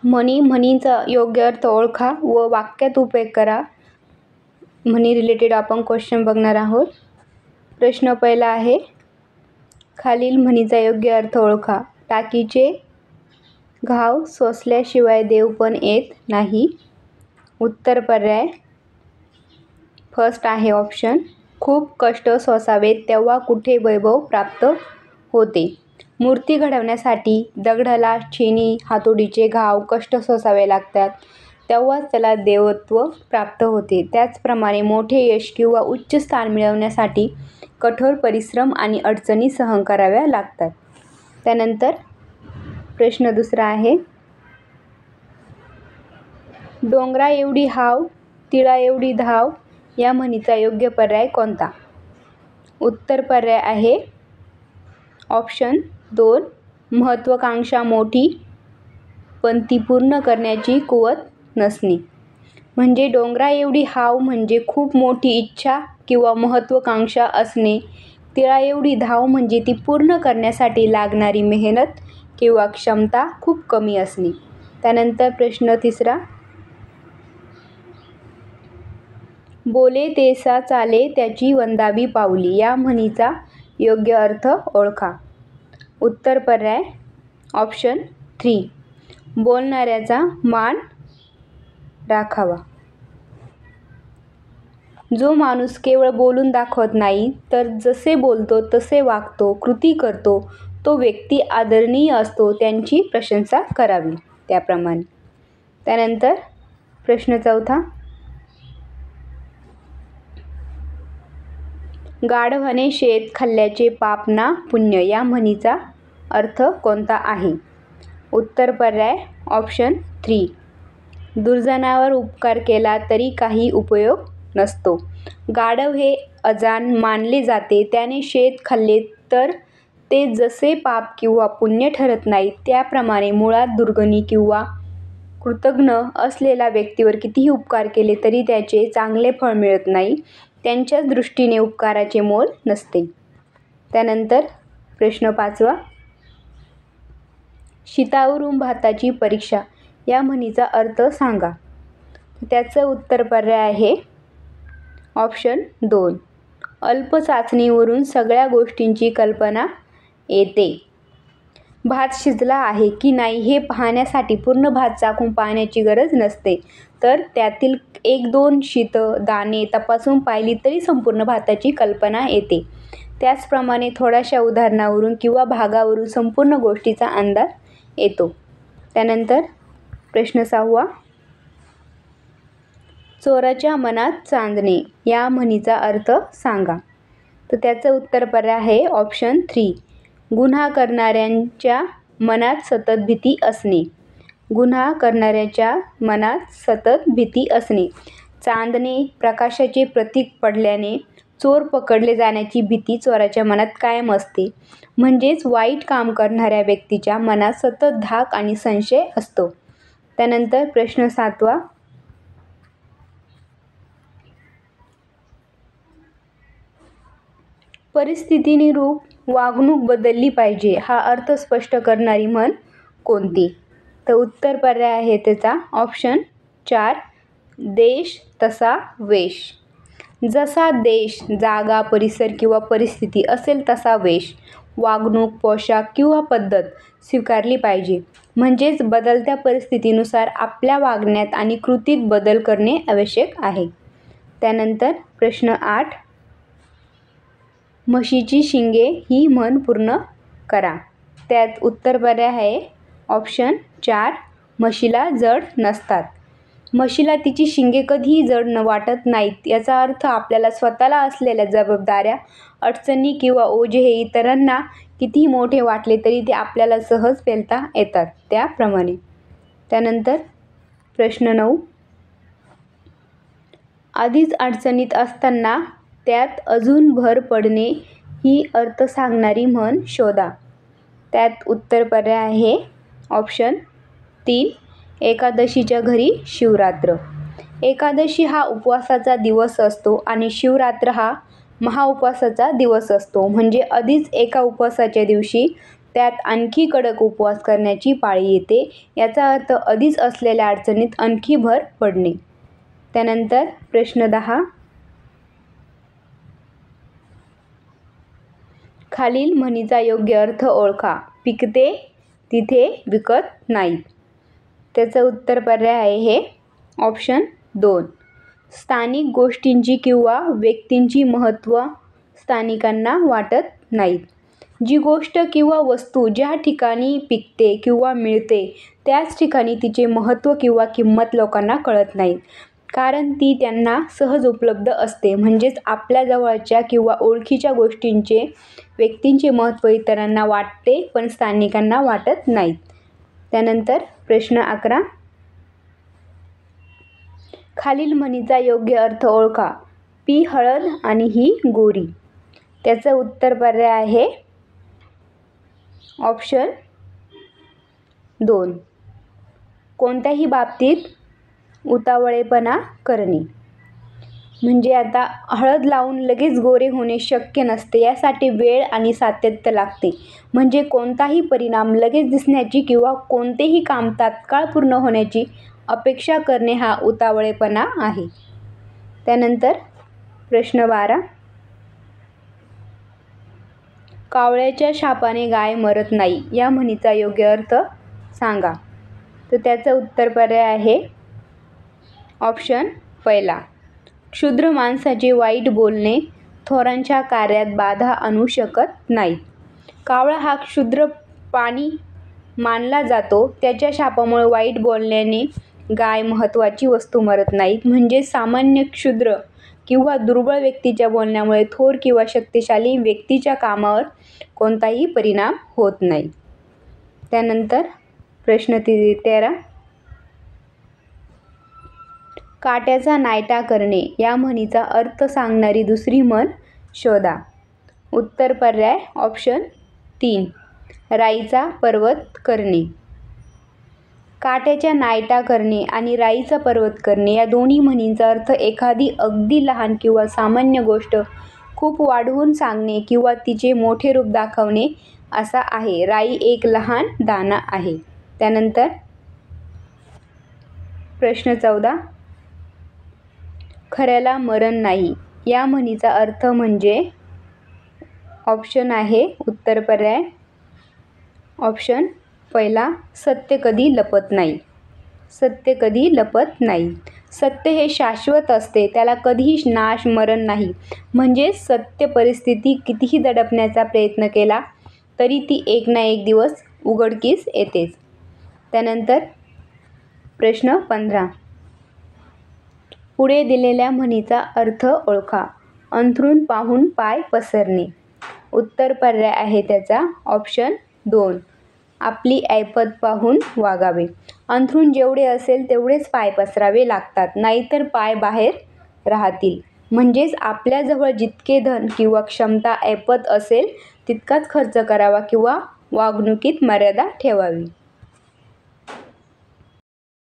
म्हणीचा योग्य अर्थ ओळखा व वाक्यात उपयोग करा. म्हणी रिलेटेड आपण क्वेश्चन बघणार आहोत. प्रश्न पहिला आहे, खालील म्हणीचा योग्य अर्थ ओळखा. टाकीचे घाव सोसल्याशिवाय देव पण येत नाही. उत्तर पर्याय फर्स्ट आहे ऑप्शन. खूप कष्ट सोसावेत तेव्हा कुठे वैभव प्राप्त होते. मूर्ती घडवण्यासाठी दगडाला छेनी हातोडीचे घाव कष्ट सोसावे लागतात, तेव्हाच त्याला देवत्व प्राप्त होते. त्याचप्रमाणे मोठे यश किंवा उच्च स्थान मिळवण्यासाठी कठोर परिश्रम आणि अडचणी सहन कराव्या लागतात. त्यानंतर प्रश्न दुसरा आहे, डोंगरा एवढी हाव तिळा एवढी धाव या म्हणीचा योग्य पर्याय कोणता? उत्तर पर्याय आहे ऑप्शन 2, महत्त्वाकांक्षा मोठी पण ती पूर्ण करण्याची कुवत नसणे. म्हणजे डोंगरा एवढी हाव म्हणजे खूप मोठी इच्छा किंवा महत्त्वाकांक्षा असणे. तिळा एवढी धाव म्हणजे ती पूर्ण करण्यासाठी लागणारी मेहनत किंवा क्षमता खूप कमी असणे. त्यानंतर प्रश्न तिसरा, बोले तेसा चाले त्याची वंदावी पावली या म्हणीचा योग्य अर्थ ओळखा. उत्तर पर्याय ऑप्शन 3, बोलणाऱ्याचा मान राखावा. जो माणूस केवळ बोलून दाखवत नाही तर जसे बोलतो तसे वागतो, कृती करतो, तो व्यक्ती आदरणीय असतो. त्यांची प्रशंसा करावी त्याप्रमाणे. त्यानंतर प्रश्न चौथा, गाढवाने शेत खाल्ल्याचे पाप ना पुण्य या म्हणीचा अर्थ कोणता आहे? उत्तर पर्याय ऑप्शन 3, दुर्जनावर उपकार केला तरी काही उपयोग नसतो. गाढव हे अजाण मानले जाते. त्याने शेत खाल्ले तर ते जसे पाप किंवा पुण्य ठरत नाही, त्याप्रमाणे मुळात दुर्गुणी किंवा कृतघ्न असलेल्या व्यक्तीवर कितीही उपकार केले तरी त्याचे चांगले फळ मिळत नाही. त्यांच्याच दृष्टीने उपकाराचे मोल नसते. त्यानंतर प्रश्न पाचवा, शीतावरून भाताची परीक्षा या म्हणीचा अर्थ सांगा. त्याचं उत्तर पर्याय आहे ऑप्शन 2, अल्प चाचणीवरून सगळ्या गोष्टींची कल्पना येते. भात शिजला आहे की नाही हे पाहण्यासाठी पूर्ण भात चाखून पाहण्याची गरज नसते, तर त्यातील 1-2 शीत दाणे तपासून पाहिली तरी संपूर्ण भाताची कल्पना येते. त्याचप्रमाणे थोड्याशा उदाहरणावरून किंवा भागावरून संपूर्ण गोष्टीचा अंदाज येतो. त्यानंतर प्रश्न 6वा, चोराच्या मनात चांदणे या म्हणीचा अर्थ सांगा. तर त्याचं उत्तर पर्याय आहे ऑप्शन 3, गुन्हा करणाऱ्यांच्या मनात सतत भीती असणे. गुन्हा करणाऱ्याच्या मनात सतत भीती असणे. चांदणे प्रकाशाचे प्रतीक पडल्याने चोर पकडले जाण्याची भीती चोराच्या मनात कायम असते. म्हणजेच वाईट काम करणाऱ्या व्यक्तीच्या मनात सतत धाक आणि संशय असतो. त्यानंतर प्रश्न 7वा, परिस्थितीनुरूप वागणूक बदलली पाहिजे हा अर्थ स्पष्ट करणारी म्हण कोणती? तर उत्तर पर्याय आहे त्याचा ऑप्शन 4, देश तसा वेश. जसा देश, जागा, परिसर किंवा परिस्थिती असेल तसा वेश, वागणूक, पोशाख किंवा पद्धत स्वीकारली पाहिजे. म्हणजेच बदलत्या परिस्थितीनुसार आपल्या वागण्यात आणि कृतीत बदल करणे आवश्यक आहे. त्यानंतर प्रश्न 8, म्हशीची शिंगे ही म्हण पूर्ण करा. त्यात उत्तर पर्याय आहे ऑप्शन 4, म्हशीला जड नसतात. म्हशीला तिची शिंगे कधीही जड वाटत नाहीत. याचा अर्थ आपल्याला स्वतःला असलेल्या जबाबदाऱ्या, अडचणी किंवा ओझे हे इतरांना कितीही मोठे वाटले तरी ते आपल्याला सहज पेलता येतात त्याप्रमाणे. त्यानंतर प्रश्न 9, आधीच अडचणीत असताना त्यात अजून भर पडणे ही अर्थ सांगणारी म्हण शोधा. त्यात उत्तर पर्याय आहे ऑप्शन 3, एकादशीच्या घरी शिवरात्र. एकादशी हा उपवासाचा दिवस असतो आणि शिवरात्र हा महाउपवासाचा दिवस असतो. म्हणजे आधीच एका उपवासाच्या दिवशी त्यात आणखी कडक उपवास करण्याची पाळी येते. याचा अर्थ आधीच असलेल्या अडचणीत आणखी भर पडणे. त्यानंतर प्रश्न 10. खालील म्हणीचा योग्य अर्थ ओळखा. पिकते तिथे विकत नाहीत. त्याचं उत्तर पर्याय आहे हे ऑप्शन 2. स्थानिक गोष्टींची किंवा व्यक्तींची महत्त्व स्थानिकांना वाटत नाहीत. जी गोष्ट किंवा वस्तू ज्या ठिकाणी पिकते किंवा मिळते त्याच ठिकाणी तिचे महत्त्व किंवा किंमत लोकांना कळत नाही, कारण ती त्यांना सहज उपलब्ध असते. म्हणजेच आपल्या जवळच्या किंवा ओळखीच्या गोष्टींचे, व्यक्तींचे महत्त्व इतरांना वाटते पण स्थानिकांना वाटत नाहीत. त्यानंतर प्रश्न 11. खालील म्हणीचा योग्य अर्थ ओळखा. पी हळद आणि ही गोरी. त्याचं उत्तर पर्याय आहे ऑप्शन 2. कोणत्याही बाबतीत उतावळेपणा करणे. म्हणजे आता हळद लावून लगेच गोरे होणे शक्य नसते. यासाठी वेळ आणि सातत्य लागते. म्हणजे कोणताही परिणाम लगेच दिसण्याची किंवा कोणतेही काम तात्काळ पूर्ण होण्याची अपेक्षा करणे हा उतावळेपणा आहे. त्यानंतर प्रश्न 12. कावळ्याच्या शापाने गाय मरत नाही या म्हणीचा योग्य अर्थ सांगा. तर त्याचं उत्तर पर्याय आहे ऑप्शन 1. क्षुद्र माणसाचे वाईट बोलणे थोरांच्या कार्यात बाधा आणू शकत नाही. कावळा हा क्षुद्र प्राणी मानला जातो. त्याच्या शापामुळे वाईट बोलण्याने गाय महत्त्वाची वस्तू मरत नाहीत. म्हणजे सामान्य क्षुद्र किंवा दुर्बळ व्यक्तीच्या बोलण्यामुळे थोर किंवा शक्तिशाली व्यक्तीच्या कामावर कोणताही परिणाम होत नाही. त्यानंतर प्रश्न 13. काट्याचा नायटा करणे या म्हणीचा अर्थ सांगणारी दुसरी म्हण शोधा. उत्तर पर्याय ऑप्शन 3. राईचा पर्वत करणे. काट्याच्या नायटा करणे आणि राईचा पर्वत करणे या दोन्ही म्हणींचा अर्थ एखादी अगदी लहान किंवा सामान्य गोष्ट खूप वाढवून सांगणे किंवा तिचे मोठे रूप दाखवणे असा आहे. राई एक लहान दाणा आहे. त्यानंतर प्रश्न 14. खऱ्याला मरण नाही या म्हणीचा अर्थ म्हणजे ऑप्शन आहे उत्तर पर्याय ऑप्शन 1. सत्य कधी लपत नाही. सत्य कधी लपत नाही. सत्य हे शाश्वत असते. त्याला कधीही नाश मरण नाही. म्हणजे सत्य परिस्थिती कितीही दडपण्याचा प्रयत्न केला तरी ती एक ना एक दिवस उघडकीस येतेच. त्यानंतर प्रश्न 15. पुढे दिलेल्या म्हणीचा अर्थ ओळखा. अंथरूण पाहून पाय पसरणे. उत्तर पर्याय आहे त्याचा ऑप्शन 2. आपली ऐपत पाहून वागावे. अंथरूण जेवढे असेल तेवढेच पाय पसरावे लागतात, नाहीतर पाय बाहेर राहतील. म्हणजेच आपल्याजवळ जितके धन किंवा क्षमता ऐपत असेल तितकाच खर्च करावा किंवा वागणुकीत मर्यादा ठेवावी.